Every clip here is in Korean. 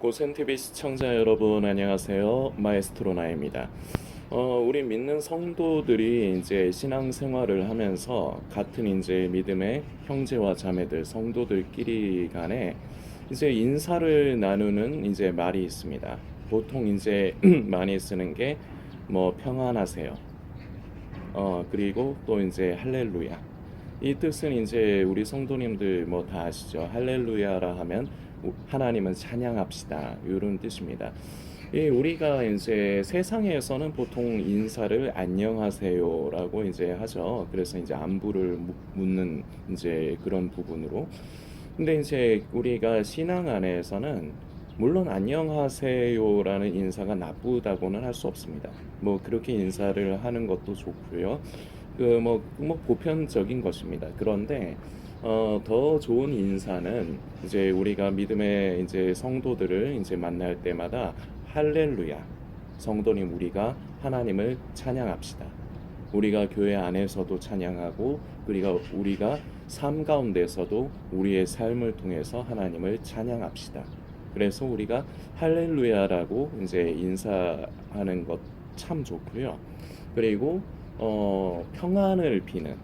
고센TV 시청자 여러분 안녕하세요. 마에스트로 나입니다. 우리 믿는 성도들이 이제 신앙생활을 하면서 같은 이제 믿음의 형제와 자매들 성도들끼리 간에 이제 인사를 나누는 이제 말이 있습니다. 보통 이제 많이 쓰는 게 뭐 평안하세요. 그리고 또 이제 할렐루야. 이 뜻은 이제 우리 성도님들 뭐 다 아시죠? 할렐루야라 하면 하나님은 찬양합시다. 이런 뜻입니다. 우리가 이제 세상에서는 보통 인사를 안녕하세요라고 이제 하죠. 그래서 이제 안부를 묻는 이제 그런 부분으로. 근데 이제 우리가 신앙 안에서는 물론 안녕하세요라는 인사가 나쁘다고는 할 수 없습니다. 뭐 그렇게 인사를 하는 것도 좋고요. 뭐 보편적인 것입니다. 그런데 더 좋은 인사는 이제 우리가 믿음의 이제 성도들을 이제 만날 때마다 할렐루야, 성도님 우리가 하나님을 찬양합시다. 우리가 교회 안에서도 찬양하고 우리가 삶 가운데서도 우리의 삶을 통해서 하나님을 찬양합시다. 그래서 우리가 할렐루야라고 이제 인사하는 것 참 좋고요. 그리고 평안을 비는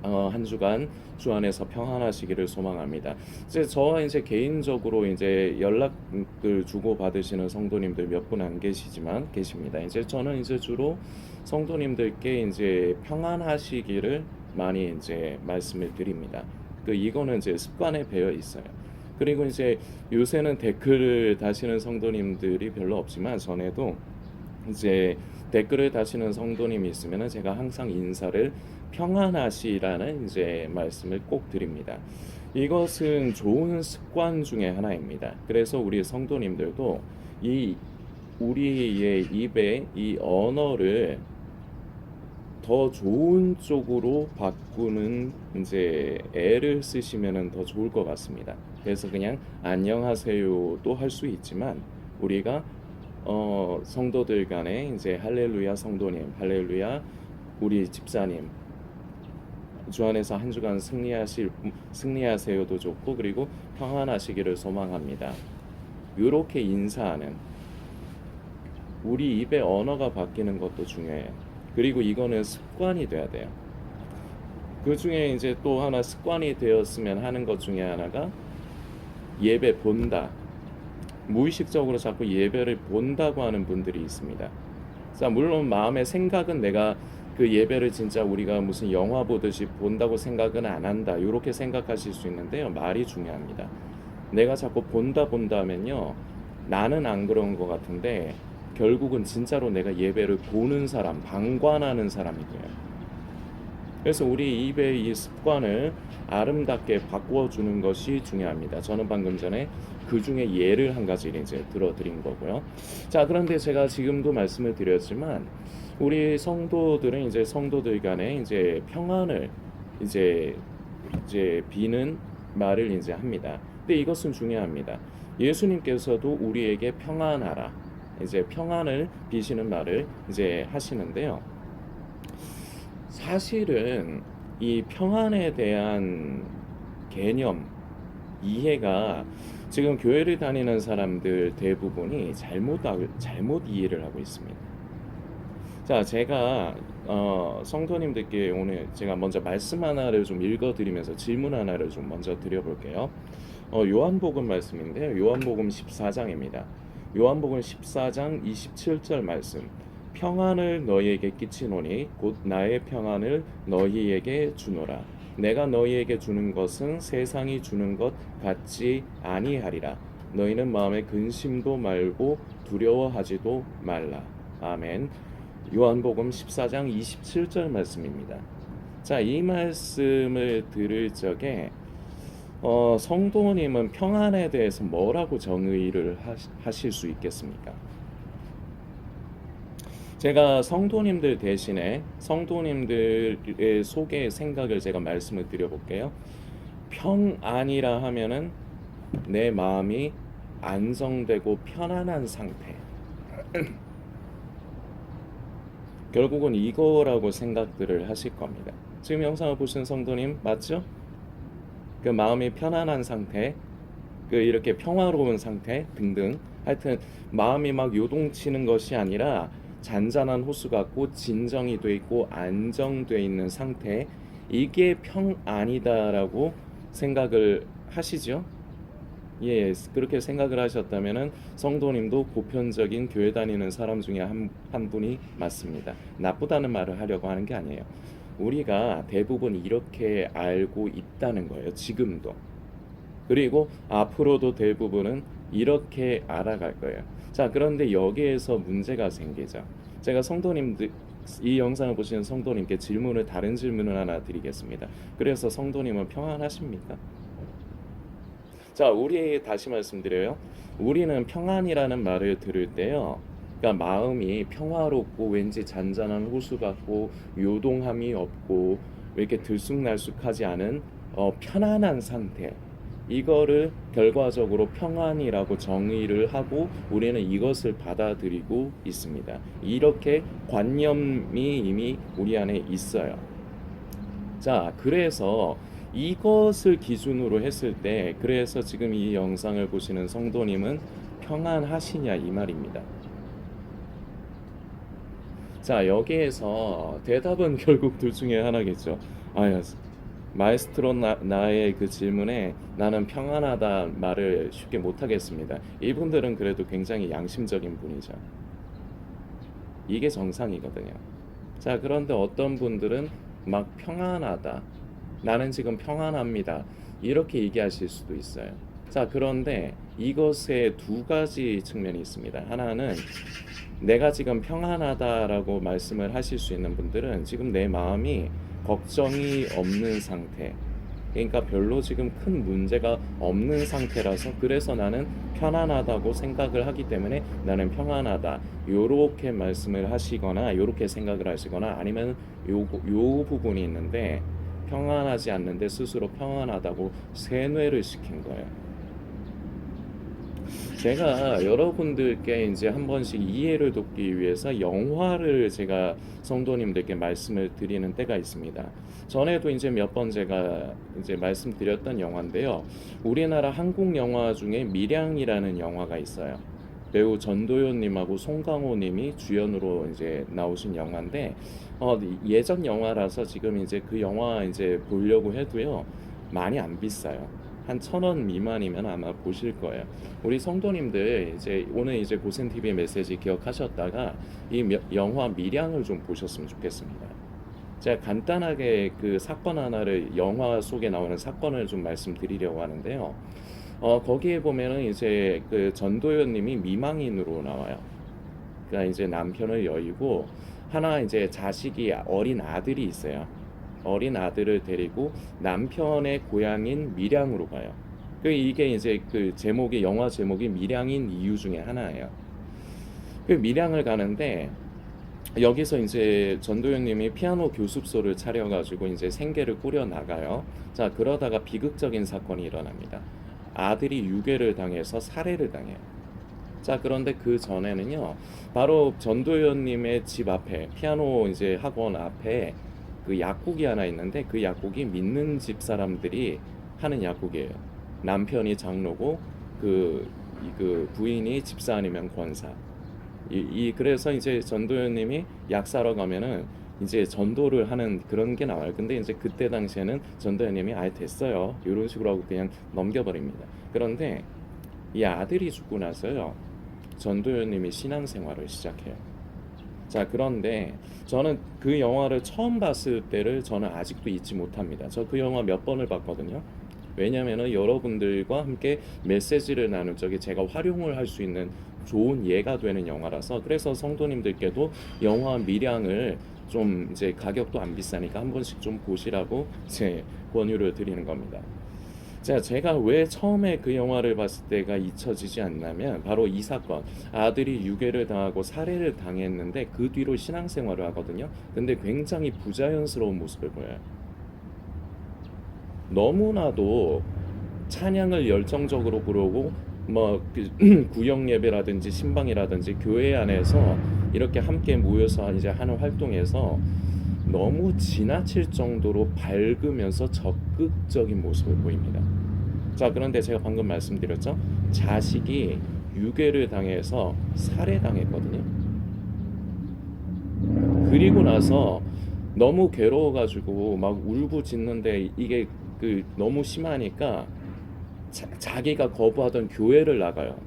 한 주간 주 안에서 평안하시기를 소망합니다. 이제 저와 이제 개인적으로 이제 연락을 주고 받으시는 성도님들 몇 분 안 계시지만 계십니다. 이제 저는 이제 주로 성도님들께 이제 평안하시기를 많이 이제 말씀을 드립니다. 이거는 이제 습관에 배어 있어요. 그리고 이제 요새는 댓글을 다시는 성도님들이 별로 없지만 전에도 이제 댓글을 다시는 성도님이 있으면 제가 항상 인사를 평안하시라는 이제 말씀을 꼭 드립니다. 이것은 좋은 습관 중에 하나입니다. 그래서 우리 성도님들도 이 우리의 입에 이 언어를 더 좋은 쪽으로 바꾸는 이제 애를 쓰시면 더 좋을 것 같습니다. 그래서 그냥 안녕하세요도 할 수 있지만 우리가 성도들 간에 이제 할렐루야 성도님, 할렐루야 우리 집사님 주 안에서 한 주간 승리하세요도 좋고 그리고 평안하시기를 소망합니다. 이렇게 인사하는 우리 입의 언어가 바뀌는 것도 중요해요. 그리고 이거는 습관이 돼야 돼요. 그 중에 이제 또 하나 습관이 되었으면 하는 것 중에 하나가 예배 본다. 무의식적으로 자꾸 예배를 본다고 하는 분들이 있습니다. 자, 물론 마음의 생각은 내가 그 예배를 진짜 우리가 무슨 영화 보듯이 본다고 생각은 안 한다. 이렇게 생각하실 수 있는데요. 말이 중요합니다. 내가 자꾸 본다 하면요. 나는 안 그런 것 같은데 결국은 진짜로 내가 예배를 보는 사람, 방관하는 사람이 돼요. 그래서 우리 입의 이 습관을 아름답게 바꾸어주는 것이 중요합니다. 저는 방금 전에 그 중에 예를 한 가지를 이제 들어드린 거고요. 자, 그런데 제가 지금도 말씀을 드렸지만 우리 성도들은 이제 성도들 간에 이제 평안을 이제 비는 말을 이제 합니다. 근데 이것은 중요합니다. 예수님께서도 우리에게 평안하라, 이제 평안을 비시는 말을 이제 하시는데요. 사실은 이 평안에 대한 개념, 이해가 지금 교회를 다니는 사람들 대부분이 잘못 이해를 하고 있습니다. 자, 제가 성도님들께 오늘 제가 먼저 말씀 하나를 좀 읽어드리면서 질문 하나를 좀 먼저 드려볼게요. 요한복음 말씀인데요. 요한복음 14장입니다. 요한복음 14장 27절 말씀. 평안을 너희에게 끼치노니 곧 나의 평안을 너희에게 주노라. 내가 너희에게 주는 것은 세상이 주는 것 같지 아니하리라. 너희는 마음에 근심도 말고 두려워하지도 말라. 아멘. 요한복음 14장 27절 말씀입니다. 자, 이 말씀을 들을 적에 성도님은 평안에 대해서 뭐라고 정의를 하실 수 있겠습니까? 제가 성도님들 대신에 성도님들의 속의 생각을 제가 말씀을 드려볼게요. 평안이라 하면은 내 마음이 안정되고 편안한 상태. 결국은 이거라고 생각들을 하실 겁니다. 지금 영상을 보신 성도님 맞죠? 그 마음이 편안한 상태, 그 이렇게 평화로운 상태 등등 하여튼 마음이 막 요동치는 것이 아니라 잔잔한 호수 같고 진정이 돼 있고 안정돼 있는 상태 이게 평안이다라고 생각을 하시죠? 예, 그렇게 생각을 하셨다면은 성도님도 보편적인 교회 다니는 사람 중에 한 분이 맞습니다. 나쁘다는 말을 하려고 하는 게 아니에요. 우리가 대부분 이렇게 알고 있다는 거예요. 지금도. 그리고 앞으로도 대부분은 이렇게 알아갈 거예요. 자, 그런데 여기에서 문제가 생기죠. 제가 성도님들 이 영상을 보시는 성도님께 다른 질문을 하나 드리겠습니다. 그래서 성도님은 평안하십니까? 자, 우리 다시 말씀드려요. 우리는 평안이라는 말을 들을 때요. 그러니까 마음이 평화롭고 왠지 잔잔한 호수 같고 요동함이 없고 이렇게 들쑥날쑥하지 않은 편안한 상태. 이거를 결과적으로 평안이라고 정의를 하고 우리는 이것을 받아들이고 있습니다. 이렇게 관념이 이미 우리 안에 있어요. 자, 그래서 이것을 기준으로 했을 때, 그래서 지금 이 영상을 보시는 성도님은 평안하시냐 이 말입니다. 자, 여기에서 대답은 결국 둘 중에 하나겠죠. 아, 마에스트로 나의 그 질문에 나는 평안하다 말을 쉽게 못하겠습니다. 이분들은 그래도 굉장히 양심적인 분이죠. 이게 정상이거든요. 자, 그런데 어떤 분들은 막 평안하다. 나는 지금 평안합니다. 이렇게 얘기하실 수도 있어요. 자, 그런데 이것에 두 가지 측면이 있습니다. 하나는 내가 지금 평안하다라고 말씀을 하실 수 있는 분들은 지금 내 마음이 걱정이 없는 상태. 그러니까 별로 지금 큰 문제가 없는 상태라서 그래서 나는 편안하다고 생각을 하기 때문에 나는 평안하다. 요렇게 말씀을 하시거나 요렇게 생각을 하시거나 아니면 요 부분이 있는데 평안하지 않는데 스스로 평안하다고 세뇌를 시킨 거예요. 제가 여러분들께 이제 한 번씩 이해를 돕기 위해서 영화를 제가 성도님들께 말씀을 드리는 때가 있습니다. 전에도 이제 몇 번 제가 이제 말씀드렸던 영화인데요. 우리나라 한국 영화 중에 밀양이라는 영화가 있어요. 배우 전도연님하고 송강호님이 주연으로 이제 나오신 영화인데 예전 영화라서 지금 이제 그 영화 이제 보려고 해도요 많이 안 비싸요. 한 1,000원 미만이면 아마 보실 거예요. 우리 성도님들 이제 오늘 이제 고센 TV 메시지 기억하셨다가 이 영화 밀양을 좀 보셨으면 좋겠습니다. 제가 간단하게 그 사건 하나를 영화 속에 나오는 사건을 좀 말씀드리려고 하는데요. 거기에 보면은 이제 그 전도연님이 미망인으로 나와요. 그러니까 이제 남편을 여의고 하나 이제 자식이 어린 아들이 있어요. 어린 아들을 데리고 남편의 고향인 밀양으로 가요. 이게 이제 그 제목이 영화 제목이 밀양인 이유 중에 하나예요. 그 밀양을 가는데 여기서 이제 전도연님이 피아노 교습소를 차려가지고 이제 생계를 꾸려 나가요. 자, 그러다가 비극적인 사건이 일어납니다. 아들이 유괴를 당해서 살해를 당해요. 자, 그런데 그 전에는요, 바로 전도연님의 집 앞에 피아노 이제 학원 앞에 그 약국이 하나 있는데 그 약국이 믿는 집 사람들이 하는 약국이에요. 남편이 장로고 그 부인이 집사 아니면 권사. 그래서 이제 전도연님이 약 사러 가면은 이제 전도를 하는 그런 게 나와요. 근데 이제 그때 당시에는 전도연님이 아예 됐어요. 이런 식으로 하고 그냥 넘겨버립니다. 그런데 이 아들이 죽고 나서요. 전도연님이 신앙생활을 시작해요. 자, 그런데 저는 그 영화를 처음 봤을 때를 저는 아직도 잊지 못합니다. 저 그 영화 몇 번을 봤거든요. 왜냐면은 여러분들과 함께 메시지를 나눌 적에 제가 활용을 할 수 있는 좋은 예가 되는 영화라서 그래서 성도님들께도 영화 밀양을 좀 이제 가격도 안 비싸니까 한 번씩 좀 보시라고 제 권유를 드리는 겁니다. 자, 제가 왜 처음에 그 영화를 봤을 때가 잊혀지지 않냐면 바로 이 사건 아들이 유괴를 당하고 살해를 당했는데 그 뒤로 신앙생활을 하거든요. 근데 굉장히 부자연스러운 모습을 보여요. 너무나도 찬양을 열정적으로 부르고 뭐 구역 예배라든지 신방이라든지 교회 안에서 이렇게 함께 모여서 이제 하는 활동에서 너무 지나칠 정도로 밝으면서 적극적인 모습을 보입니다. 자, 그런데 제가 방금 말씀드렸죠? 자식이 유괴를 당해서 살해당했거든요. 그리고 나서 너무 괴로워가지고 막 울부짖는데 이게 너무 심하니까 자기가 거부하던 교회를 나가요.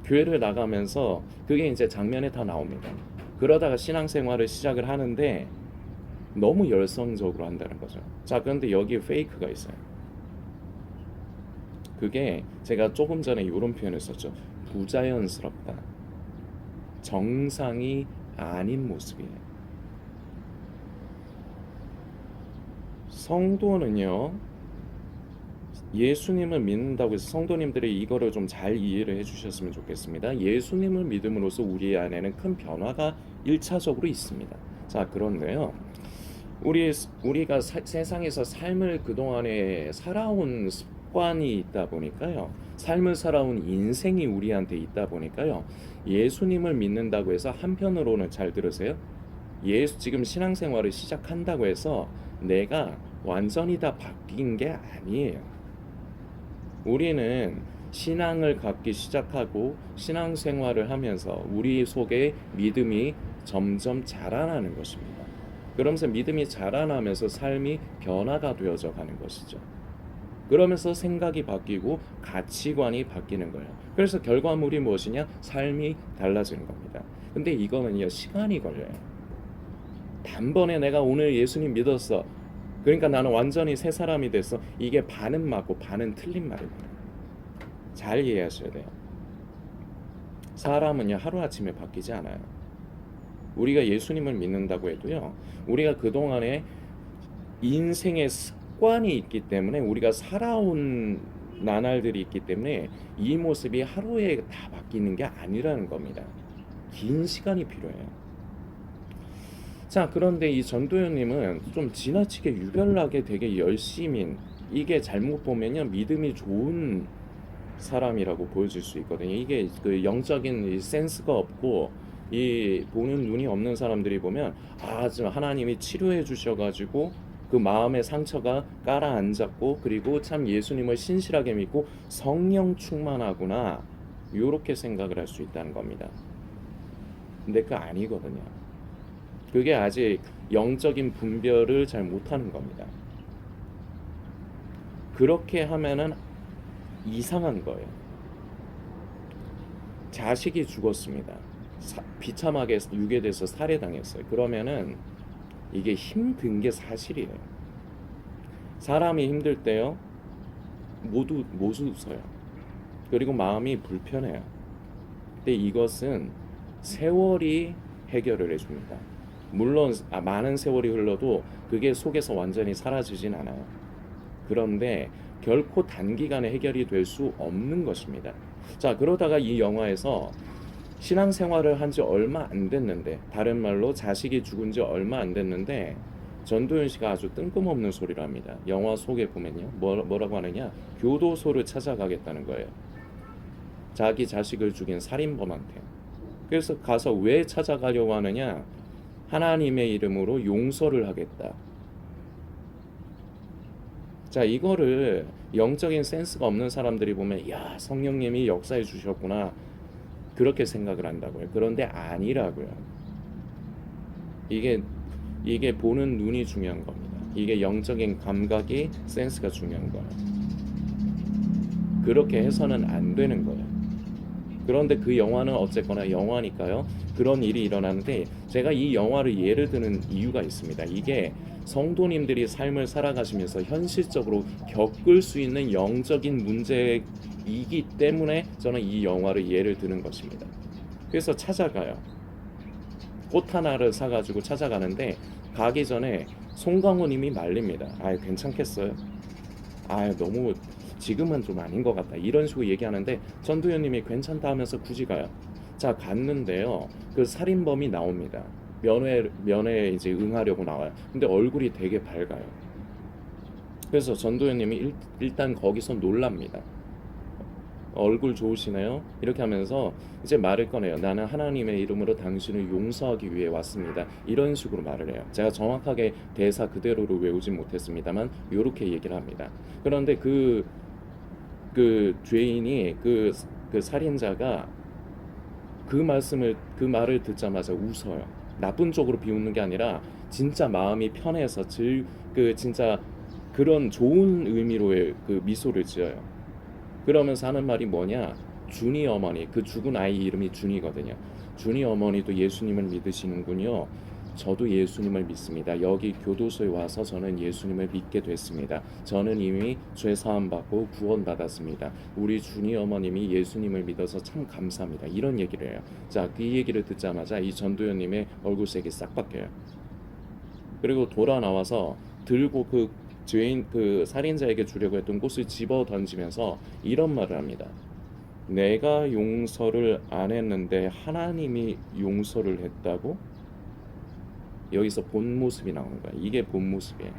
교회를 나가면서 그게 이제 장면에 다 나옵니다. 그러다가 신앙생활을 시작을 하는데 너무 열성적으로 한다는 거죠. 자, 그런데 여기에 페이크가 있어요. 그게 제가 조금 전에 이런 표현을 썼죠. 부자연스럽다. 정상이 아닌 모습이에요. 성도는요, 예수님을 믿는다고 해서 성도님들이 이거를 좀 잘 이해를 해주셨으면 좋겠습니다. 예수님을 믿음으로써 우리 안에는 큰 변화가 1차적으로 있습니다. 자, 그런데요, 우리가 세상에서 삶을 그동안에 살아온 습관이 있다 보니까요, 삶을 살아온 인생이 우리한테 있다 보니까요, 예수님을 믿는다고 해서 한편으로는, 잘 들으세요, 지금 신앙생활을 시작한다고 해서 내가 완전히 다 바뀐 게 아니에요. 우리는 신앙을 갖기 시작하고 신앙생활을 하면서 우리 속에 믿음이 점점 자라나는 것입니다. 그러면서 믿음이 자라나면서 삶이 변화가 되어져 가는 것이죠. 그러면서 생각이 바뀌고 가치관이 바뀌는 거예요. 그래서 결과물이 무엇이냐? 삶이 달라지는 겁니다. 근데 이거는요, 시간이 걸려요. 단번에 내가 오늘 예수님 믿었어, 그러니까 나는 완전히 새 사람이 됐어, 이게 반은 맞고 반은 틀린 말입니다. 잘 이해하셔야 돼요. 사람은요, 하루아침에 바뀌지 않아요. 우리가 예수님을 믿는다고 해도요, 우리가 그동안에 인생의 습관이 있기 때문에, 우리가 살아온 나날들이 있기 때문에 이 모습이 하루에 다 바뀌는 게 아니라는 겁니다. 긴 시간이 필요해요. 자, 그런데 이 전도연님은 좀 지나치게 유별나게 되게 열심인, 이게 잘못 보면요, 믿음이 좋은 사람이라고 보여질 수 있거든요. 이게 그 영적인 이 센스가 없고 이 보는 눈이 없는 사람들이 보면, 아, 지금 하나님이 치료해 주셔가지고 그 마음의 상처가 가라앉았고, 그리고 참 예수님을 신실하게 믿고 성령 충만하구나, 요렇게 생각을 할 수 있다는 겁니다. 근데 그거 아니거든요. 그게 아직 영적인 분별을 잘 못하는 겁니다. 그렇게 하면은 이상한 거예요. 자식이 죽었습니다. 비참하게 유괴돼서 살해당했어요. 그러면은 이게 힘든 게 사실이에요. 사람이 힘들 때요, 모두 웃어요. 그리고 마음이 불편해요. 근데 이것은 세월이 해결을 해줍니다. 물론 많은 세월이 흘러도 그게 속에서 완전히 사라지진 않아요. 그런데 결코 단기간에 해결이 될 수 없는 것입니다. 자, 그러다가 이 영화에서 신앙생활을 한 지 얼마 안 됐는데, 다른 말로 자식이 죽은 지 얼마 안 됐는데 전도연 씨가 아주 뜬금없는 소리를 합니다. 영화 속에 보면요, 뭐라고 하느냐, 교도소를 찾아가겠다는 거예요. 자기 자식을 죽인 살인범한테. 그래서 가서 왜 찾아가려고 하느냐, 하나님의 이름으로 용서를 하겠다. 자, 이거를 영적인 센스가 없는 사람들이 보면, 야, 성령님이 역사해 주셨구나, 그렇게 생각을 한다고요. 그런데 아니라고요. 이게 보는 눈이 중요한 겁니다. 이게 영적인 감각이, 센스가 중요한 거예요. 그렇게 해서는 안 되는 거예요. 그런데 그 영화는 어쨌거나 영화니까요, 그런 일이 일어나는데, 제가 이 영화를 예를 드는 이유가 있습니다. 이게 성도님들이 삶을 살아가시면서 현실적으로 겪을 수 있는 영적인 문제이기 때문에 저는 이 영화를 예를 드는 것입니다. 그래서 찾아가요. 꽃 하나를 사가지고 찾아가는데, 가기 전에 송강호님이 말립니다. 아, 괜찮겠어요? 아, 너무 지금은 좀 아닌 것 같다, 이런 식으로 얘기하는데 전도연님이 괜찮다 하면서 굳이 가요. 자, 갔는데요, 그 살인범이 나옵니다. 면회 이제 응하려고 나와요. 근데 얼굴이 되게 밝아요. 그래서 전도연님이 일단 거기서 놀랍니다. 얼굴 좋으시네요, 이렇게 하면서 이제 말을 꺼내요. 나는 하나님의 이름으로 당신을 용서하기 위해 왔습니다, 이런 식으로 말을 해요. 제가 정확하게 대사 그대로를 외우진 못했습니다만 이렇게 얘기를 합니다. 그런데 그 그 죄인이 그 살인자가 그 말을 듣자마자 웃어요. 나쁜 쪽으로 비웃는 게 아니라 진짜 마음이 편해서 진짜 그런 좋은 의미로의 그 미소를 지어요. 그러면서 하는 말이 뭐냐? 준이 어머니, 그 죽은 아이 이름이 준이거든요. 준이 어머니도 예수님을 믿으시는군요. 저도 예수님을 믿습니다. 여기 교도소에 와서 저는 예수님을 믿게 됐습니다. 저는 이미 죄 사함 받고 구원 받았습니다. 우리 준이 어머님이 예수님을 믿어서 참 감사합니다. 이런 얘기를 해요. 자, 그 얘기를 듣자마자 이 전도연님의 얼굴색이 싹 바뀌어요. 그리고 돌아 나와서 들고 그 죄인 그 살인자에게 주려고 했던 꽃을 집어 던지면서 이런 말을 합니다. 내가 용서를 안 했는데 하나님이 용서를 했다고? 여기서 본 모습이 나오는 거야. 이게 본 모습이에요.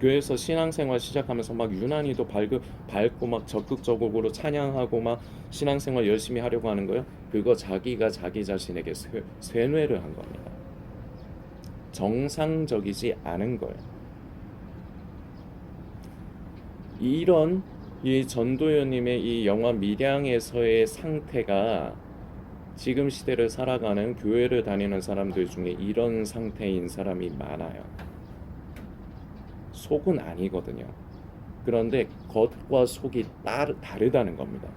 교회에서 신앙생활 시작하면서 막 유난히도 밝고 막 적극적으로 찬양하고 막 신앙생활 열심히 하려고 하는 거예요. 그거 자기가 자기 자신에게 쇠뇌를 한 겁니다. 정상적이지 않은 거예요. 이런 이 전도연님의 이 영화 밀양에서의 상태가 지금 시대를 살아가는 교회를 다니는 사람들 중에 이런 상태인 사람이 많아요. 속은 아니거든요. 그런데 겉과 속이 다르다는 겁니다.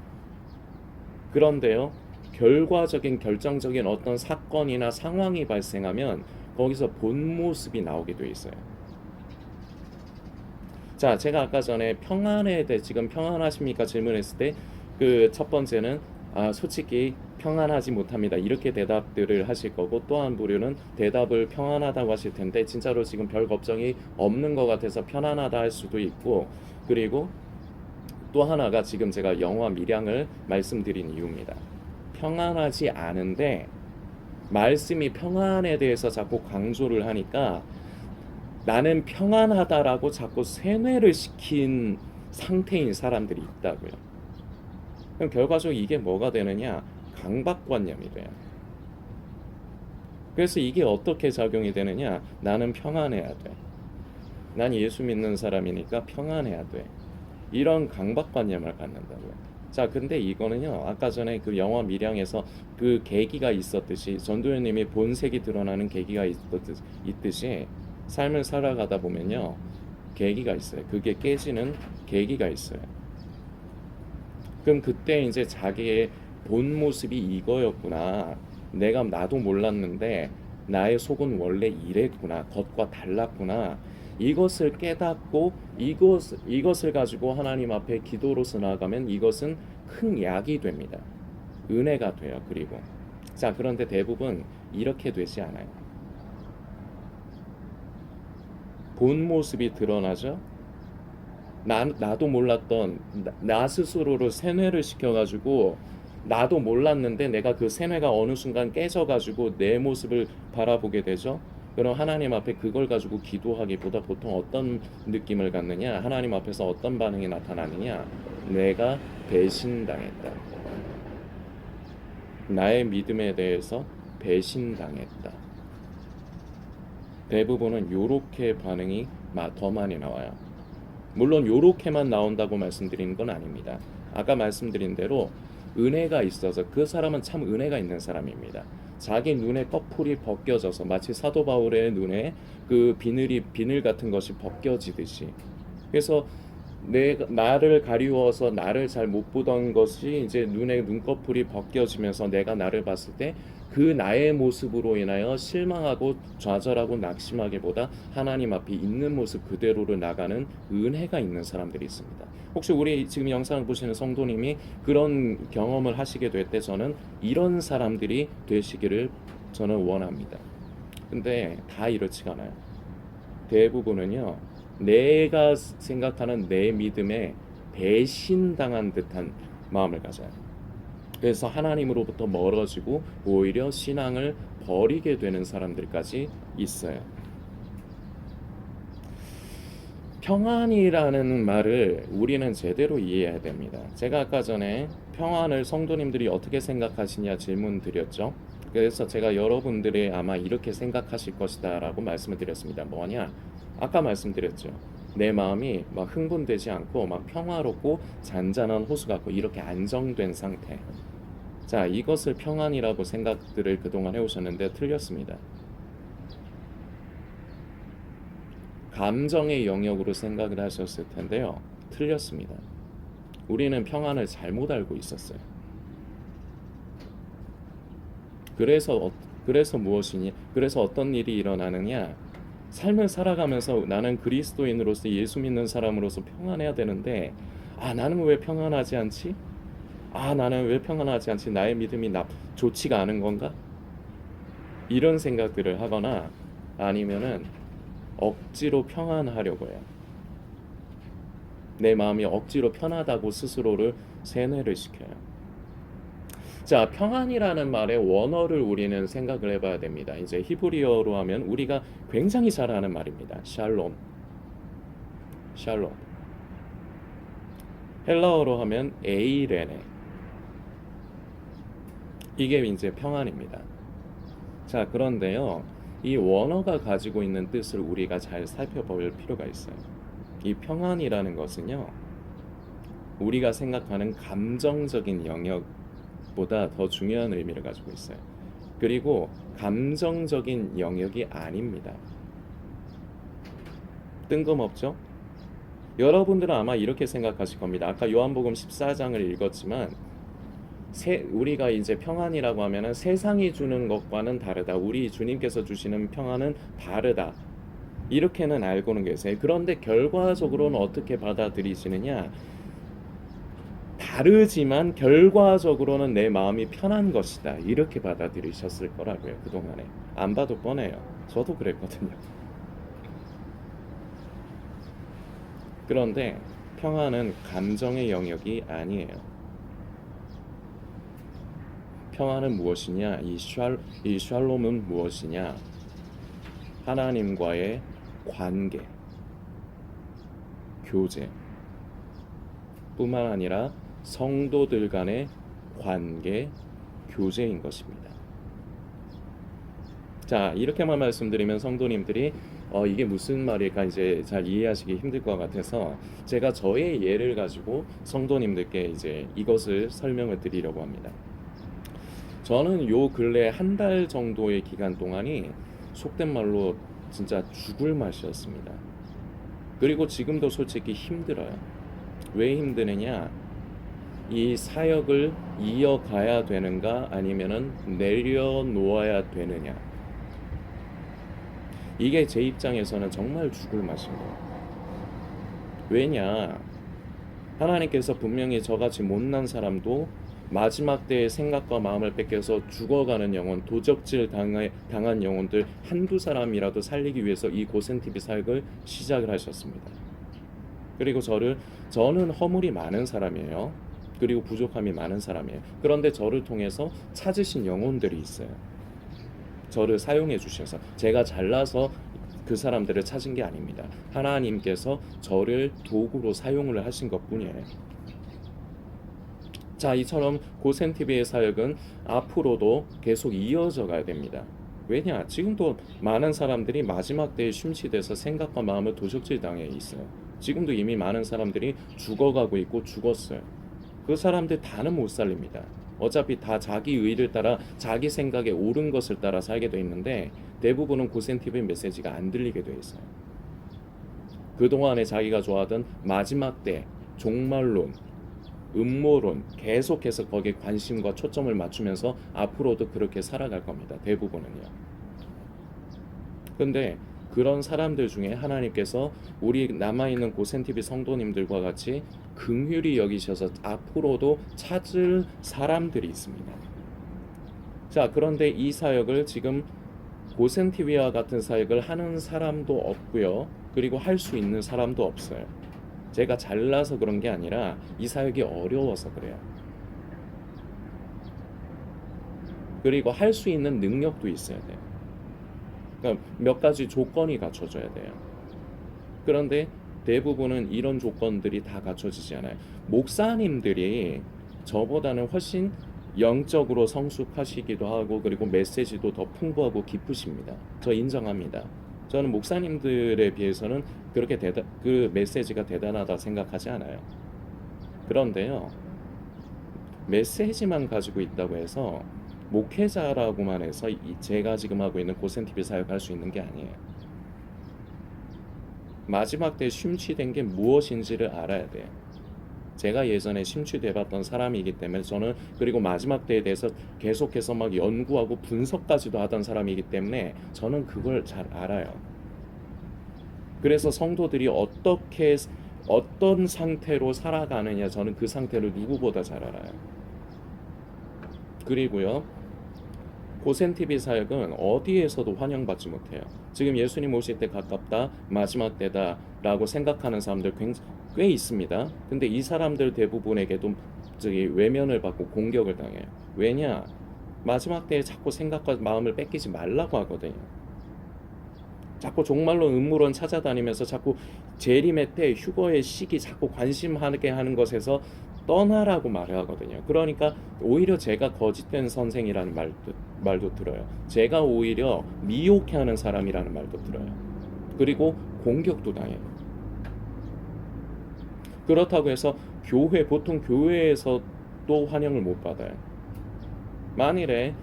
그런데요, 결정적인 어떤 사건이나 상황이 발생하면 거기서 본 모습이 나오게 돼 있어요. 자, 제가 아까 전에 평안에 대해 지금 평안하십니까 질문했을 때 그 첫 번째는 솔직히 평안하지 못합니다. 이렇게 대답들을 하실 거고, 또 한 부류는 대답을 평안하다고 하실 텐데 진짜로 지금 별 걱정이 없는 것 같아서 편안하다 할 수도 있고, 그리고 또 하나가 지금 제가 영화 밀양을 말씀드린 이유입니다. 평안하지 않은데 말씀이 평안에 대해서 자꾸 강조를 하니까 나는 평안하다라고 자꾸 세뇌를 시킨 상태인 사람들이 있다고요. 그럼 결과적으로 이게 뭐가 되느냐? 강박관념이 돼요. 그래서 이게 어떻게 작용이 되느냐? 나는 평안해야 돼. 난 예수 믿는 사람이니까 평안해야 돼. 이런 강박관념을 갖는다고요. 자, 근데 이거는요, 아까 전에 그 영화 밀양에서 그 계기가 있었듯이, 전도연님이 본색이 드러나는 계기가 있듯이 삶을 살아가다 보면요, 계기가 있어요. 그게 깨지는 계기가 있어요. 그럼 그때 이제 자기의 본 모습이 이거였구나. 나도 몰랐는데 나의 속은 원래 이랬구나. 겉과 달랐구나. 이것을 깨닫고 이것을 가지고 하나님 앞에 기도로서 나아가면 이것은 큰 약이 됩니다. 은혜가 돼요. 그리고 자, 그런데 대부분 이렇게 되지 않아요. 본 모습이 드러나죠. 나도 몰랐던 나 스스로를 세뇌를 시켜가지고 나도 몰랐는데 내가 그 세뇌가 어느 순간 깨져가지고 내 모습을 바라보게 되죠. 그럼 하나님 앞에 그걸 가지고 기도하기보다 보통 어떤 느낌을 갖느냐, 하나님 앞에서 어떤 반응이 나타나느냐, 내가 배신당했다, 나의 믿음에 대해서 배신당했다. 대부분은 요렇게 반응이 더 많이 나와요. 물론 요렇게만 나온다고 말씀드리는 건 아닙니다. 아까 말씀드린 대로 은혜가 있어서 그 사람은 참 은혜가 있는 사람입니다. 자기 눈에 꺼풀이 벗겨져서 마치 사도 바울의 눈에 그 비늘 같은 것이 벗겨지듯이, 그래서 나를 가리워서 나를 잘 못 보던 것이 이제 눈에 눈꺼풀이 벗겨지면서 내가 나를 봤을 때 그 나의 모습으로 인하여 실망하고 좌절하고 낙심하기보다 하나님 앞에 있는 모습 그대로를 나가는 은혜가 있는 사람들이 있습니다. 혹시 우리 지금 영상을 보시는 성도님이 그런 경험을 하시게 될 때 저는 이런 사람들이 되시기를 저는 원합니다. 근데 다 이렇지가 않아요. 대부분은요, 내가 생각하는 내 믿음에 배신당한 듯한 마음을 가져요. 그래서 하나님으로부터 멀어지고 오히려 신앙을 버리게 되는 사람들까지 있어요. 평안이라는 말을 우리는 제대로 이해해야 됩니다. 제가 아까 전에 평안을 성도님들이 어떻게 생각하시냐 질문 드렸죠. 그래서 제가 여러분들이 아마 이렇게 생각하실 것이다 라고 말씀을 드렸습니다. 뭐냐? 아까 말씀드렸죠. 내 마음이 막 흥분되지 않고 막 평화롭고 잔잔한 호수 같고 이렇게 안정된 상태. 자, 이것을 평안이라고 생각들을 그동안 해오셨는데 틀렸습니다. 감정의 영역으로 생각을 하셨을 텐데요. 틀렸습니다. 우리는 평안을 잘못 알고 있었어요. 그래서 그래서 무엇이니? 그래서 어떤 일이 일어나느냐? 삶을 살아가면서 나는 그리스도인으로서 예수 믿는 사람으로서 평안해야 되는데, 아, 나는 왜 평안하지 않지? 아, 나는 왜 평안하지 않지? 나의 믿음이 좋지가 않은 건가? 이런 생각들을 하거나 아니면은 억지로 평안하려고 해요. 내 마음이 억지로 편하다고 스스로를 세뇌를 시켜요. 자, 평안이라는 말의 원어를 우리는 생각을 해봐야 됩니다. 이제 히브리어로 하면 우리가 굉장히 잘 아는 말입니다. 샬롬. 샬롬. 헬라어로 하면 에이레네. 이게 이제 평안입니다. 자, 그런데요. 이 원어가 가지고 있는 뜻을 우리가 잘 살펴볼 필요가 있어요. 이 평안이라는 것은요. 우리가 생각하는 감정적인 영역보다 더 중요한 의미를 가지고 있어요. 그리고 감정적인 영역이 아닙니다. 뜬금없죠? 여러분들은 아마 이렇게 생각하실 겁니다. 아까 요한복음 14장을 읽었지만 우리가 이제 평안이라고 하면은 세상이 주는 것과는 다르다. 우리 주님께서 주시는 평안은 다르다. 이렇게는 알고는 계세요. 그런데 결과적으로는 어떻게 받아들이시느냐? 다르지만 결과적으로는 내 마음이 편한 것이다. 이렇게 받아들이셨을 거라고요. 그동안에. 안 봐도 뻔해요. 저도 그랬거든요. 그런데 평안은 감정의 영역이 아니에요. 평안은 무엇이냐? 이 샬롬은 무엇이냐? 하나님과의 관계, 교제 뿐만 아니라 성도들 간의 관계, 교제인 것입니다. 자, 이렇게만 말씀드리면 성도님들이 이게 무슨 말일까 이제 잘 이해하시기 힘들 것 같아서 제가 저의 예를 가지고 성도님들께 이제 이것을 설명을 드리려고 합니다. 저는 요 근래 한 달 정도의 기간 동안이 속된 말로 진짜 죽을 맛이었습니다. 그리고 지금도 솔직히 힘들어요. 왜 힘드느냐? 이 사역을 이어가야 되는가 아니면은 내려놓아야 되느냐? 이게 제 입장에서는 정말 죽을 맛입니다. 왜냐? 하나님께서 분명히 저같이 못난 사람도 마지막 때의 생각과 마음을 뺏겨서 죽어가는 영혼, 도적질 당한 영혼들 한두 사람이라도 살리기 위해서 이 고센TV 사역을 시작을 하셨습니다. 그리고 저는 허물이 많은 사람이에요. 그리고 부족함이 많은 사람이에요. 그런데 저를 통해서 찾으신 영혼들이 있어요. 저를 사용해 주셔서 제가 잘나서 그 사람들을 찾은 게 아닙니다. 하나님께서 저를 도구로 사용을 하신 것뿐이에요. 자, 이처럼 고센TV의 사역은 앞으로도 계속 이어져 가야 됩니다. 왜냐? 지금도 많은 사람들이 마지막 때에 심시돼서 생각과 마음을 도적질 당해 있어요. 지금도 이미 많은 사람들이 죽어가고 있고 죽었어요. 그 사람들 다는 못 살립니다. 어차피 다 자기 의를 따라 자기 생각에 옳은 것을 따라 살게 돼 있는데 대부분은 고센TV 메시지가 안 들리게 돼 있어요. 그동안에 자기가 좋아하던 마지막 때 종말론, 음모론 계속해서 거기에 관심과 초점을 맞추면서 앞으로도 그렇게 살아갈 겁니다. 대부분은요. 근데 그런 사람들 중에 하나님께서 우리 남아있는 고센TV 성도님들과 같이 긍휼히 여기셔서 앞으로도 찾을 사람들이 있습니다. 자, 그런데 이 사역을 지금 고센TV와 같은 사역을 하는 사람도 없고요. 그리고 할 수 있는 사람도 없어요. 제가 잘나서 그런 게 아니라 이 사역이 어려워서 그래요. 그리고 할 수 있는 능력도 있어야 돼요. 그러니까 몇 가지 조건이 갖춰져야 돼요. 그런데 대부분은 이런 조건들이 다 갖춰지지 않아요. 목사님들이 저보다는 훨씬 영적으로 성숙하시기도 하고 그리고 메시지도 더 풍부하고 깊으십니다. 저 인정합니다. 저는 목사님들에 비해서는 그렇게 그 메시지가 대단하다 생각하지 않아요. 그런데요, 메시지만 가지고 있다고 해서 목회자라고만 해서 제가 지금 하고 있는 고센TV 사역할 수 있는 게 아니에요. 마지막 때 심취된 게 무엇인지를 알아야 돼요. 제가 예전에 심취돼봤던 사람이기 때문에 저는, 그리고 마지막 때에 대해서 계속해서 막 연구하고 분석까지도 하던 사람이기 때문에 저는 그걸 잘 알아요. 그래서 성도들이 어떤 상태로 살아가느냐, 저는 그 상태를 누구보다 잘 알아요. 그리고요, 고센TV 사역은 어디에서도 환영받지 못해요. 지금 예수님 오실 때 가깝다, 마지막 때다 라고 생각하는 사람들 꽤 있습니다. 근데 이 사람들 대부분에게도 외면을 받고 공격을 당해요. 왜냐? 마지막 때에 자꾸 생각과 마음을 뺏기지 말라고 하거든요. 자꾸 종말론 음모론 찾아다니면서 자꾸 재림의 때, 휴거의 시기 자꾸 관심하게 하는 것에서 떠나라고 말을 하거든요. 그러니까 오히려 제가 거짓된 선생이라는 말도 들어요. 제가 오히려 미혹해하는 사람이라는 말도 들어요. 그리고 공격도 당해요. 그렇다고 해서 보통 교회에서도 환영을 못 받아요. 만일에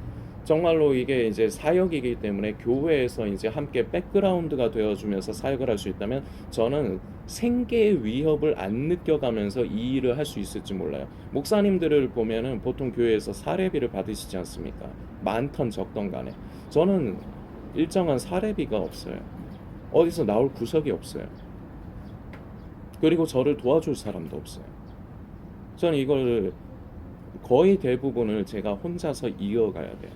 정말로 이게 이제 사역이기 때문에 교회에서 이제 함께 백그라운드가 되어주면서 사역을 할 수 있다면 저는 생계의 위협을 안 느껴가면서 이 일을 할 수 있을지 몰라요. 목사님들을 보면은 보통 교회에서 사례비를 받으시지 않습니까? 많던 적던 간에. 저는 일정한 사례비가 없어요. 어디서 나올 구석이 없어요. 그리고 저를 도와줄 사람도 없어요. 저는 이걸 거의 대부분을 제가 혼자서 이어가야 돼요.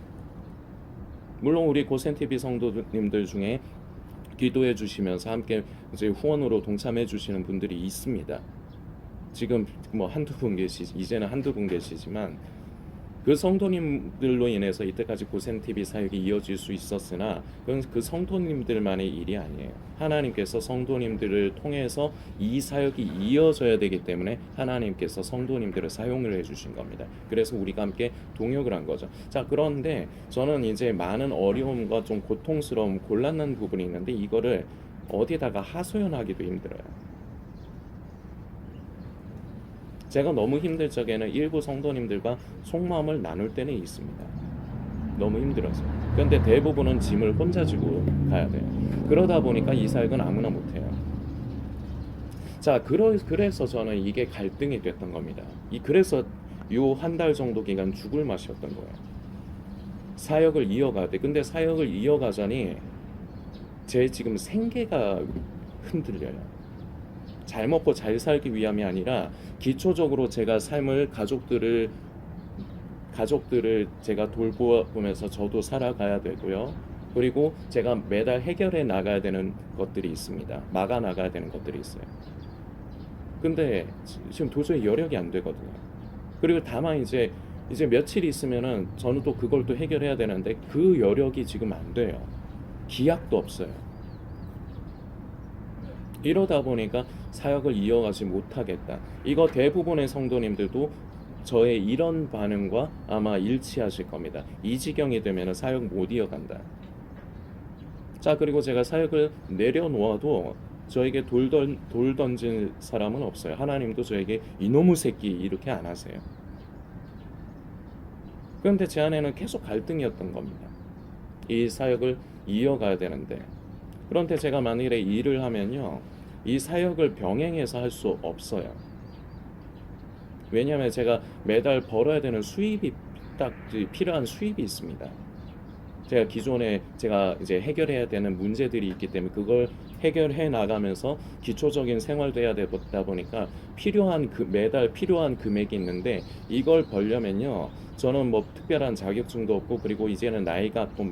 물론 우리 고센TV 성도님들 중에 기도해 주시면서 함께 이제 후원으로 동참해 주시는 분들이 있습니다. 지금 뭐 이제는 한두 분 계시지만 그 성도님들로 인해서 이때까지 고센TV 사역이 이어질 수 있었으나 그건 그 성도님들만의 일이 아니에요. 하나님께서 성도님들을 통해서 이 사역이 이어져야 되기 때문에 하나님께서 성도님들을 사용을 해주신 겁니다. 그래서 우리가 함께 동역을 한 거죠. 자, 그런데 저는 이제 많은 어려움과 좀 고통스러움, 곤란한 부분이 있는데 이거를 어디다가 하소연하기도 힘들어요. 제가 너무 힘들 적에는 일부 성도님들과 속마음을 나눌 때는 있습니다. 너무 힘들어서. 그런데 대부분은 짐을 혼자 지고 가야 돼요. 그러다 보니까 이 사역은 아무나 못해요. 자, 그래서 저는 이게 갈등이 됐던 겁니다. 그래서 요 한 달 정도 기간 죽을 맛이었던 거예요. 사역을 이어가야 돼. 근데 사역을 이어가자니 제 지금 생계가 흔들려요. 잘 먹고 잘 살기 위함이 아니라 기초적으로 제가 삶을 가족들을 제가 돌보면서 저도 살아가야 되고요. 그리고 제가 매달 해결해 나가야 되는 것들이 있습니다. 막아 나가야 되는 것들이 있어요. 근데 지금 도저히 여력이 안 되거든요. 그리고 다만 이제 며칠 있으면은 저는 또 그걸 또 해결해야 되는데 그 여력이 지금 안 돼요. 기약도 없어요. 이러다 보니까 사역을 이어가지 못하겠다. 이거 대부분의 성도님들도 저의 이런 반응과 아마 일치하실 겁니다. 이 지경이 되면 사역 못 이어간다. 자, 그리고 제가 사역을 내려놓아도 저에게 돌 던질 사람은 없어요. 하나님도 저에게 이놈의 새끼 이렇게 안 하세요. 그런데 제 안에는 계속 갈등이었던 겁니다. 이 사역을 이어가야 되는데, 그런데 제가 만일에 일을 하면요, 이 사역을 병행해서 할 수 없어요. 왜냐하면 제가 매달 벌어야 되는 수입이 딱 필요한 수입이 있습니다. 제가 기존에 제가 이제 해결해야 되는 문제들이 있기 때문에 그걸 해결해 나가면서 기초적인 생활도 해야 되다 보니까 매달 필요한 금액이 있는데 이걸 벌려면요, 저는 뭐 특별한 자격증도 없고 그리고 이제는 나이가 또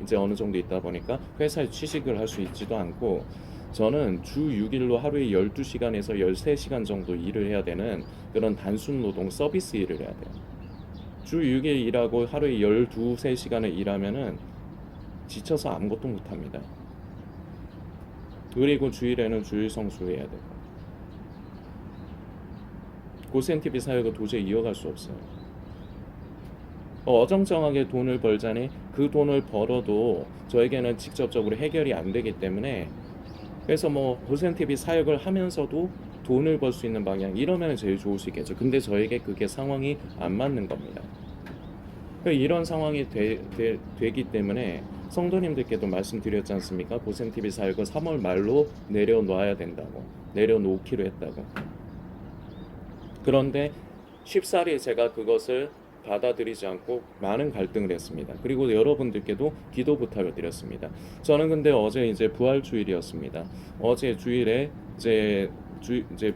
이제 어느 정도 있다 보니까 회사에 취직을 할 수 있지도 않고 저는 주 6일로 하루에 12시간에서 13시간 정도 일을 해야 되는 그런 단순 노동 서비스 일을 해야 돼요. 주 6일 일하고 하루에 13시간을 일하면은 지쳐서 아무것도 못합니다. 그리고 주일에는 주일 성수해야 되고 고센TV 사역을 도저히 이어갈 수 없어요. 어정쩡하게 돈을 벌자니 그 돈을 벌어도 저에게는 직접적으로 해결이 안 되기 때문에, 그래서 뭐 고센 TV 사역을 하면서도 돈을 벌 수 있는 방향 이러면 제일 좋을 수 있겠죠. 근데 저에게 그게 상황이 안 맞는 겁니다. 이런 상황이 되기 때문에 성도님들께도 말씀드렸지 않습니까? 고센 TV 사역을 3월 말로 내려놓아야 된다고, 내려놓기로 했다고. 그런데 쉽사리 제가 그것을 받아들이지 않고 많은 갈등을 했습니다. 그리고 여러분들께도 기도 부탁을 드렸습니다. 저는 근데 어제 이제 부활 주일이었습니다. 어제 주일에 이제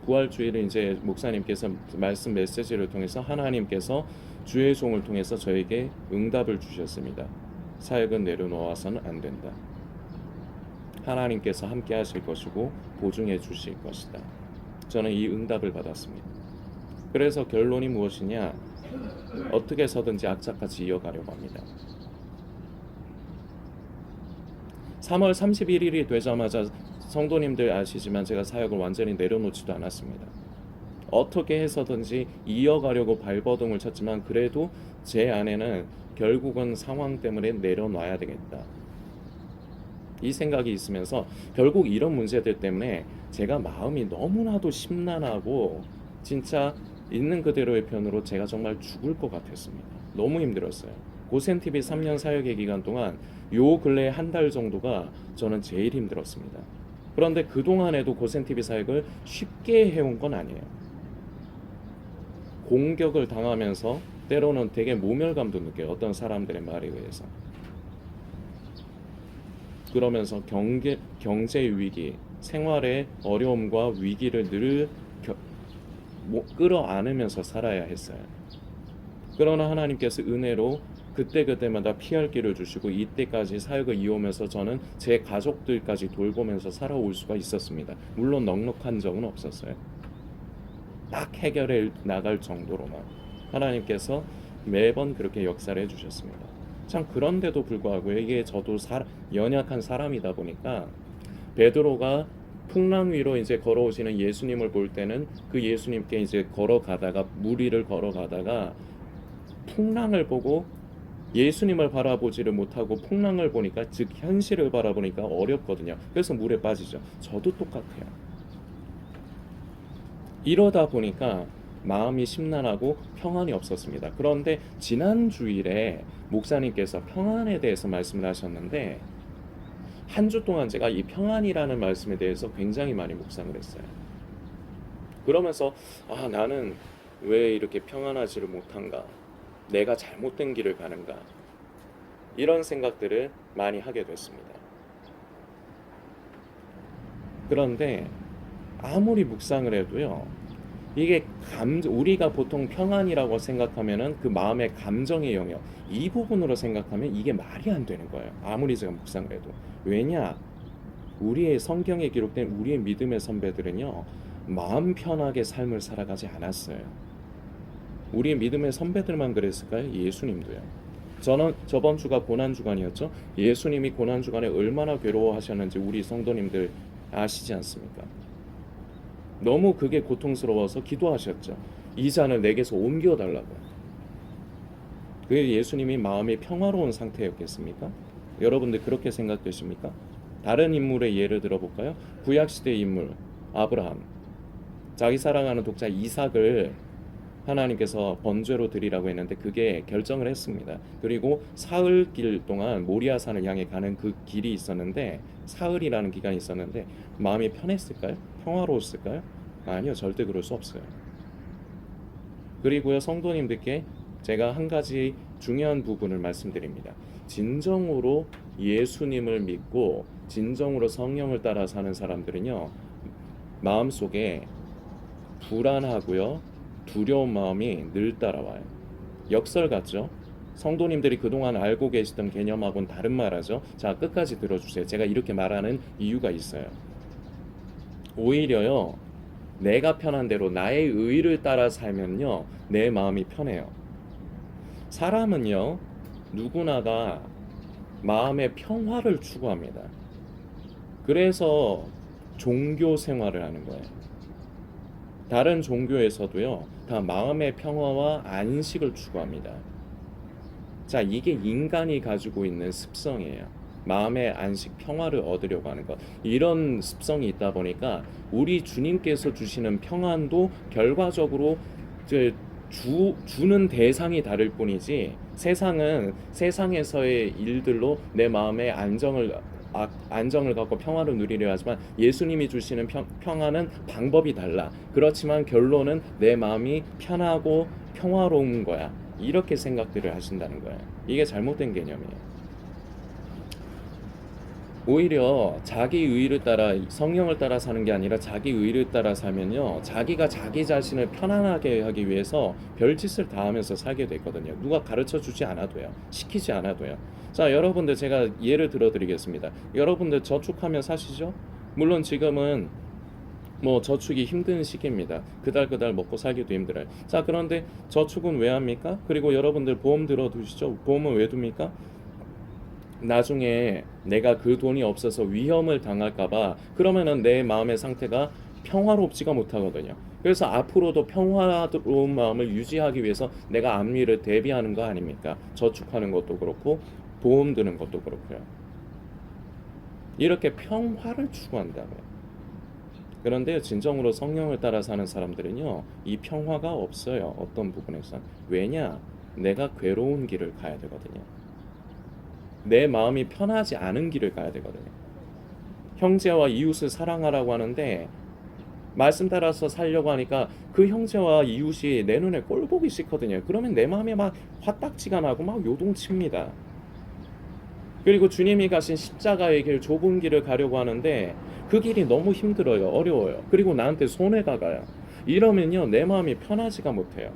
부활 주일에 이제 목사님께서 말씀 메시지를 통해서 하나님께서 주의 종을 통해서 저에게 응답을 주셨습니다. 사역은 내려놓아서는 안 된다. 하나님께서 함께 하실 것이고 보증해 주실 것이다. 저는 이 응답을 받았습니다. 그래서 결론이 무엇이냐? 어떻게 해서든지 악착같이 이어가려고 합니다. 3월 31일이 되자마자 성도님들 아시지만 제가 사역을 완전히 내려놓지도 않았습니다. 어떻게 해서든지 이어가려고 발버둥을 쳤지만 그래도 제 안에는 결국은 상황 때문에 내려놔야 되겠다, 이 생각이 있으면서 결국 이런 문제들 때문에 제가 마음이 너무나도 심란하고 진짜 있는 그대로의 편으로 제가 정말 죽을 것 같았습니다. 너무 힘들었어요. 고센TV 3년 사역의 기간 동안 요 근래 한 달 정도가 저는 제일 힘들었습니다. 그런데 그동안에도 고센TV 사역을 쉽게 해온 건 아니에요. 공격을 당하면서 때로는 되게 모멸감도 느껴요. 어떤 사람들의 말에 의해서. 그러면서 경제 위기, 생활의 어려움과 위기를 늘 끌어안으면서 살아야 했어요. 그러나 하나님께서 은혜로 그때그때마다 피할 길을 주시고 이때까지 사역을 이어오면서 저는 제 가족들까지 돌보면서 살아올 수가 있었습니다. 물론 넉넉한 적은 없었어요. 딱 해결해 나갈 정도로만 하나님께서 매번 그렇게 역사를 해주셨습니다. 참 그런데도 불구하고 이게 저도 연약한 사람이다 보니까 베드로가 풍랑 위로 이제 걸어오시는 예수님을 볼 때는 그 예수님께 이제 걸어가다가 물 위를 걸어가다가 풍랑을 보고 예수님을 바라보지를 못하고 풍랑을 보니까, 즉 현실을 바라보니까 어렵거든요. 그래서 물에 빠지죠. 저도 똑같아요. 이러다 보니까 마음이 심란하고 평안이 없었습니다. 그런데 지난 주일에 목사님께서 평안에 대해서 말씀을 하셨는데 한 주 동안 제가 이 평안이라는 말씀에 대해서 굉장히 많이 묵상을 했어요. 그러면서 나는 왜 이렇게 평안하지를 못한가? 내가 잘못된 길을 가는가? 이런 생각들을 많이 하게 됐습니다. 그런데 아무리 묵상을 해도요, 이게 우리가 보통 평안이라고 생각하면은 그 마음의 감정의 영역, 이 부분으로 생각하면 이게 말이 안 되는 거예요. 아무리 제가 묵상을 해도. 왜냐? 우리의 성경에 기록된 우리의 믿음의 선배들은요, 마음 편하게 삶을 살아가지 않았어요. 우리의 믿음의 선배들만 그랬을까요? 예수님도요. 저는 저번 주가 고난주간이었죠. 예수님이 고난주간에 얼마나 괴로워하셨는지 우리 성도님들 아시지 않습니까? 너무 그게 고통스러워서 기도하셨죠. 이 잔을 내게서 옮겨달라고. 그게 예수님이 마음이 평화로운 상태였겠습니까? 여러분들 그렇게 생각되십니까? 다른 인물의 예를 들어볼까요? 구약시대 인물 아브라함, 자기 사랑하는 독자 이삭을 하나님께서 번제로 드리라고 했는데 그게 결정을 했습니다. 그리고 사흘길 동안 모리아산을 향해 가는 그 길이 있었는데, 사흘이라는 기간이 있었는데 마음이 편했을까요? 평화로웠을까요? 아니요, 절대 그럴 수 없어요. 그리고요, 성도님들께 제가 한 가지 중요한 부분을 말씀드립니다. 진정으로 예수님을 믿고 진정으로 성령을 따라 사는 사람들은요, 마음속에 불안하고요, 두려운 마음이 늘 따라와요. 역설 같죠? 성도님들이 그동안 알고 계시던 개념하고는 다른 말하죠. 자, 끝까지 들어주세요. 제가 이렇게 말하는 이유가 있어요. 오히려요, 내가 편한 대로 나의 의를 따라 살면요, 내 마음이 편해요. 사람은요, 누구나가 마음의 평화를 추구합니다. 그래서 종교 생활을 하는 거예요. 다른 종교에서도요, 다 마음의 평화와 안식을 추구합니다. 자, 이게 인간이 가지고 있는 습성이에요. 마음의 안식, 평화를 얻으려고 하는 것. 이런 습성이 있다 보니까 우리 주님께서 주시는 평안도 결과적으로 이제 주는 대상이 다를 뿐이지, 세상에서의 일들로 내 마음의 안정을 갖고 평화를 누리려 하지만 예수님이 주시는 평안은 방법이 달라. 그렇지만 결론은 내 마음이 편하고 평화로운 거야. 이렇게 생각들을 하신다는 거예요. 이게 잘못된 개념이에요. 오히려 자기 의를 따라, 성령을 따라 사는 게 아니라 자기 의를 따라 살면요, 자기가 자기 자신을 편안하게 하기 위해서 별짓을 다 하면서 살게 되거든요. 누가 가르쳐 주지 않아도요, 시키지 않아도요. 자, 여러분들 제가 예를 들어 드리겠습니다. 여러분들 저축하며 사시죠? 물론 지금은 뭐 저축이 힘든 시기입니다. 그달 먹고 살기도 힘들어요. 자, 그런데 저축은 왜 합니까? 그리고 여러분들 보험 들어두시죠? 보험은 왜 둡니까? 나중에 내가 그 돈이 없어서 위험을 당할까봐, 그러면은 내 마음의 상태가 평화롭지가 못하거든요. 그래서 앞으로도 평화로운 마음을 유지하기 위해서 내가 앞일을 대비하는 거 아닙니까? 저축하는 것도 그렇고 보험 드는 것도 그렇고요. 이렇게 평화를 추구한다고요. 그런데 진정으로 성령을 따라 사는 사람들은요, 이 평화가 없어요. 어떤 부분에서. 왜냐? 내가 괴로운 길을 가야 되거든요. 내 마음이 편하지 않은 길을 가야 되거든요. 형제와 이웃을 사랑하라고 하는데 말씀 따라서 살려고 하니까 그 형제와 이웃이 내 눈에 꼴 보기 싫거든요. 그러면 내 마음에 막 화딱지가 나고 막 요동칩니다. 그리고 주님이 가신 십자가의 길, 좁은 길을 가려고 하는데 그 길이 너무 힘들어요. 어려워요. 그리고 나한테 손해가 가요. 이러면요, 내 마음이 편하지가 못해요.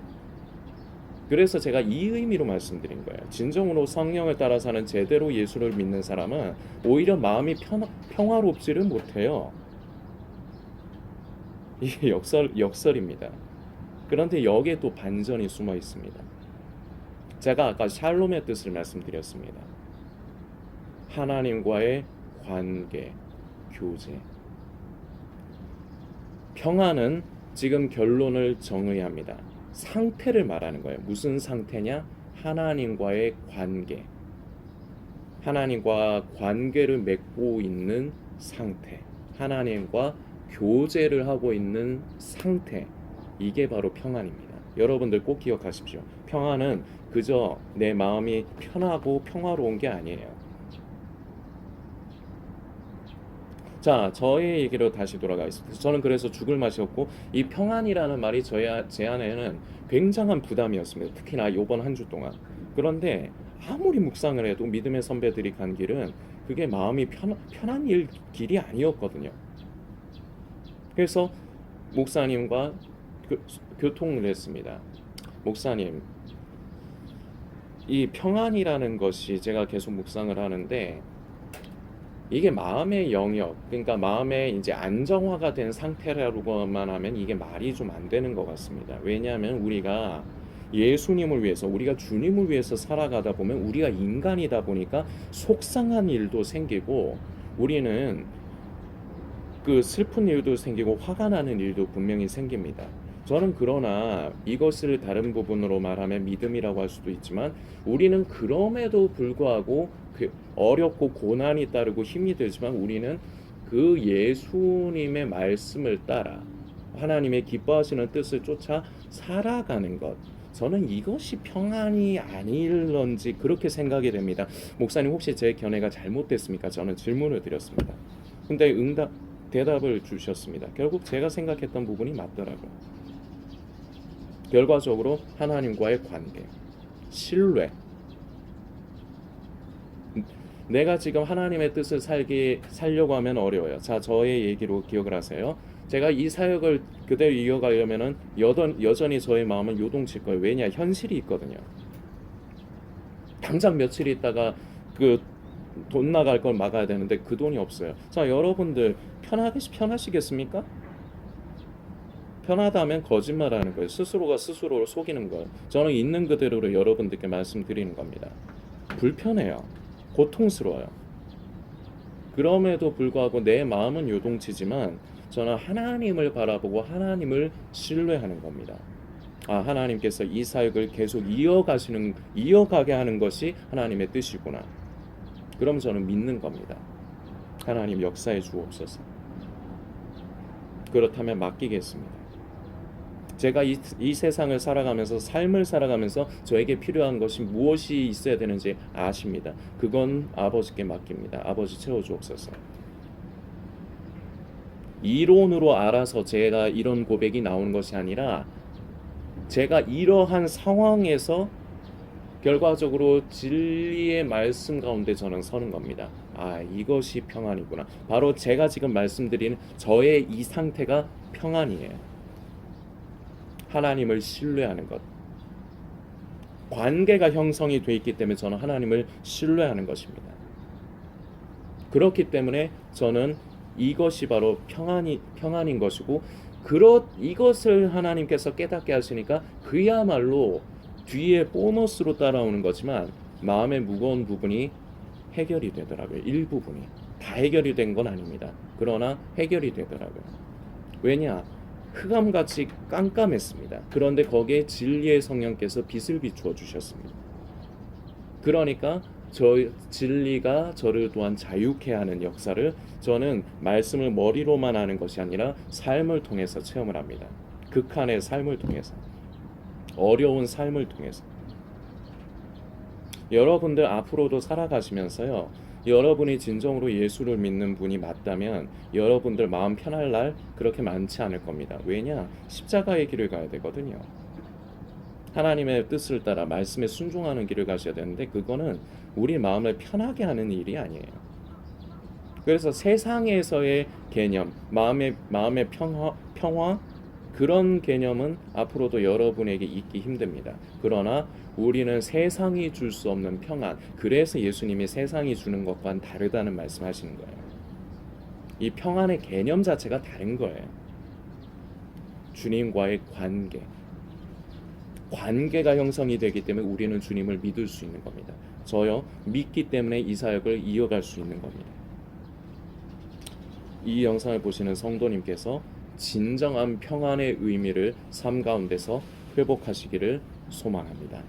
그래서 제가 이 의미로 말씀드린 거예요. 진정으로 성령을 따라 사는, 제대로 예수를 믿는 사람은 오히려 마음이 평화롭지를 못해요. 이게 역설입니다. 그런데 여기에 또 반전이 숨어 있습니다. 제가 아까 샬롬의 뜻을 말씀드렸습니다. 하나님과의 관계, 교제. 평안은 지금 결론을 정해야 합니다. 상태를 말하는 거예요. 무슨 상태냐? 하나님과의 관계. 하나님과 관계를 맺고 있는 상태. 하나님과 교제를 하고 있는 상태. 이게 바로 평안입니다. 여러분들 꼭 기억하십시오. 평안은 그저 내 마음이 편하고 평화로운 게 아니에요. 자, 저의 얘기로 다시 돌아가겠습니다. 저는 그래서 죽을 맛이 없고, 이 평안이라는 말이 제 안에는 굉장한 부담이었습니다. 특히나 이번 한 주 동안. 그런데 아무리 묵상을 해도 믿음의 선배들이 간 길은 그게 마음이 편한 길이 아니었거든요. 그래서 목사님과 교통을 했습니다. 목사님, 이 평안이라는 것이, 제가 계속 묵상을 하는데 이게 마음의 영역, 그러니까 마음의 이제 안정화가 된 상태라고만 하면 이게 말이 좀 안 되는 것 같습니다. 왜냐하면 우리가 예수님을 위해서, 우리가 주님을 위해서 살아가다 보면 우리가 인간이다 보니까 속상한 일도 생기고, 우리는 그 슬픈 일도 생기고 화가 나는 일도 분명히 생깁니다. 저는 그러나 이것을 다른 부분으로 말하면 믿음이라고 할 수도 있지만, 우리는 그럼에도 불구하고 어렵고 고난이 따르고 힘이 들지만 우리는 그 예수님의 말씀을 따라 하나님의 기뻐하시는 뜻을 쫓아 살아가는 것, 저는 이것이 평안이 아닐런지 그렇게 생각이 됩니다. 목사님, 혹시 제 견해가 잘못됐습니까? 저는 질문을 드렸습니다. 근데 대답을 주셨습니다. 결국 제가 생각했던 부분이 맞더라고요. 결과적으로 하나님과의 관계, 신뢰. 내가 지금 하나님의 뜻을 살려고 하면 어려워요. 자, 저의 얘기로 기억을 하세요. 제가 이 사역을 그대로 이어가려면은 여전히 저의 마음은 요동칠 거예요. 왜냐? 현실이 있거든요. 당장 며칠 있다가 그 돈 나갈 걸 막아야 되는데 그 돈이 없어요. 자, 여러분들 편하시겠습니까? 편하다면 거짓말하는 거예요. 스스로가 스스로를 속이는 거예요. 저는 있는 그대로로 여러분들께 말씀드리는 겁니다. 불편해요. 고통스러워요. 그럼에도 불구하고 내 마음은 요동치지만 저는 하나님을 바라보고 하나님을 신뢰하는 겁니다. 하나님께서 이 사역을 계속 이어가게 하는 것이 하나님의 뜻이구나. 그럼 저는 믿는 겁니다. 하나님 역사해 주옵소서. 그렇다면 맡기겠습니다. 제가 이 세상을 살아가면서 삶을 살아가면서 저에게 필요한 것이 무엇이 있어야 되는지 아십니다. 그건 아버지께 맡깁니다. 아버지 채워주옵소서. 이론으로 알아서 제가 이런 고백이 나오는 것이 아니라 제가 이러한 상황에서 결과적으로 진리의 말씀 가운데 저는 서는 겁니다. 이것이 평안이구나. 바로 제가 지금 말씀드리는 저의 이 상태가 평안이에요. 하나님을 신뢰하는 것. 관계가 형성이 돼 있기 때문에 저는 하나님을 신뢰하는 것입니다. 그렇기 때문에 저는 이것이 바로 평안인 것이고, 이것을 하나님께서 깨닫게 하시니까 그야말로 뒤에 보너스로 따라오는 거지만 마음의 무거운 부분이 해결이 되더라고요. 일부분이 다 해결이 된 건 아닙니다. 그러나 해결이 되더라고요. 왜냐? 흑암같이 깜깜했습니다. 그런데 거기에 진리의 성령께서 빛을 비추어 주셨습니다. 그러니까 진리가 저를 또한 자유케 하는 역사를 저는 말씀을 머리로만 하는 것이 아니라 삶을 통해서 체험을 합니다. 극한의 삶을 통해서, 어려운 삶을 통해서. 여러분들 앞으로도 살아가시면서요, 여러분이 진정으로 예수를 믿는 분이 맞다면 여러분들 마음 편할 날 그렇게 많지 않을 겁니다. 왜냐? 십자가의 길을 가야 되거든요. 하나님의 뜻을 따라 말씀에 순종하는 길을 가셔야 되는데 그거는 우리 마음을 편하게 하는 일이 아니에요. 그래서 세상에서의 개념, 마음의 평화 그런 개념은 앞으로도 여러분에게 있기 힘듭니다. 그러나 우리는 세상이 줄 수 없는 평안, 그래서 예수님이 세상이 주는 것과는 다르다는 말씀하시는 거예요. 이 평안의 개념 자체가 다른 거예요. 주님과의 관계가 형성이 되기 때문에 우리는 주님을 믿을 수 있는 겁니다. 저요, 믿기 때문에 이 사역을 이어갈 수 있는 겁니다. 이 영상을 보시는 성도님께서 진정한 평안의 의미를 삶 가운데서 회복하시기를 소망합니다.